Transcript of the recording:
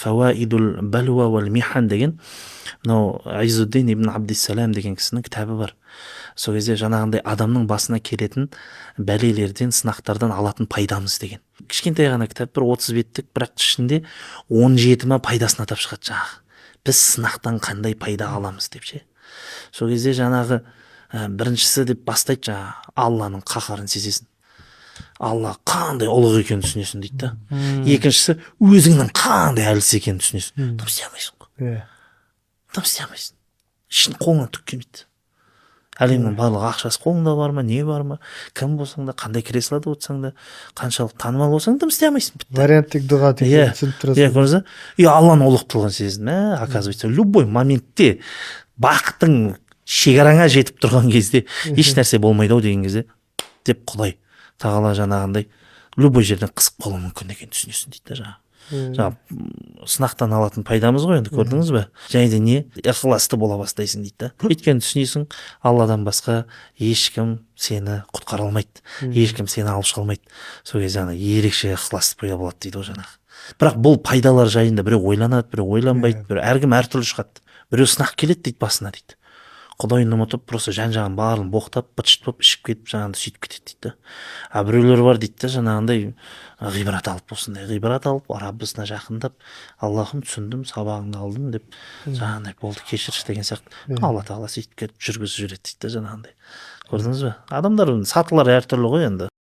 Фауаидул балуа вал михан деген мынау Изуддин ибн Абдиссалам деген кісінің кітабы бар. Сол кезде жаңағындай адамның басына келетін бәлелерден, сынақтардан алатын пайдамыз деген. Кішкентай ғана кітап, бір 30 беттік, бірақ ішінде 17 пайдасын атап шығады жаңағы. Біз сынақтан қандай пайда аламыз деп ше. Сол кезде жаңағы біріншісі деп бастайды, жаңағы Алланың қаһарын сезесің. Алла қандай ұлық екенін түсінесің дейді да. Екіншісі өзіңнің қандай әлсіз екенін түсінесің. Дым істей алмайсың ғой. Дым істей алмайсың. Ішін қолыңнан түк келмейді. Әлемнің барлық ақшасы қолыңда бар ма, не бар ма, кім болсаң да, қандай креслода отырсаң да, қаншалық танымал болсаң да, дым істей алмайсың. Варианттық дұға деген түсініп тұрасың. Көрдіңіз бе? Алланың ұлықтығын сездің. Оказывается, любой моментте бақыттың шекараңа жетіп тұрған кезде еш нәрсе болмайды ау деген кезде деп Құдай тағала жаңағындай любой жерден қысып қалуы мүмкін екенін түсінесің дейді да. Жаңағы сынақтан алатын пайдамыз ғой енді, көрдіңіз бе? Және де не? Ықыласты бола бастайсың дейді да. Өйткені түсінесің, Алладан басқа ешкім сені құтқара алмайды, ешкім сені алып шыға алмайды. Сол кезде ерекше ықыласты пайда болады дейді ғой жаңағы. Бірақ бұл пайдалар жайында біреу ойланады, біреу ойланбайды, біреу әркім әртүрлі шығады. Біреу сынақ келеді дейді басына дейді. Құдайын ұмытып, просто жан-жағын барын боқтап, быт-шыт болып ішіп кетіп, жаңағындай сөйтіп кетеді дейді. Біреулер бар дейді, жаңағындай ғибрат алып болсын, ғибрат алып, Раббысына жақындап, Аллахым түсіндім, сабағыңды алдым деп, жаңағындай болды, кешірші деген сияқты. Алла тағала сөйтіп кетіп жүргізіп жүреді дейді, жаңағындай. Көрдіңіз бе? Адамдар сатылар әртүрлі ғой енді.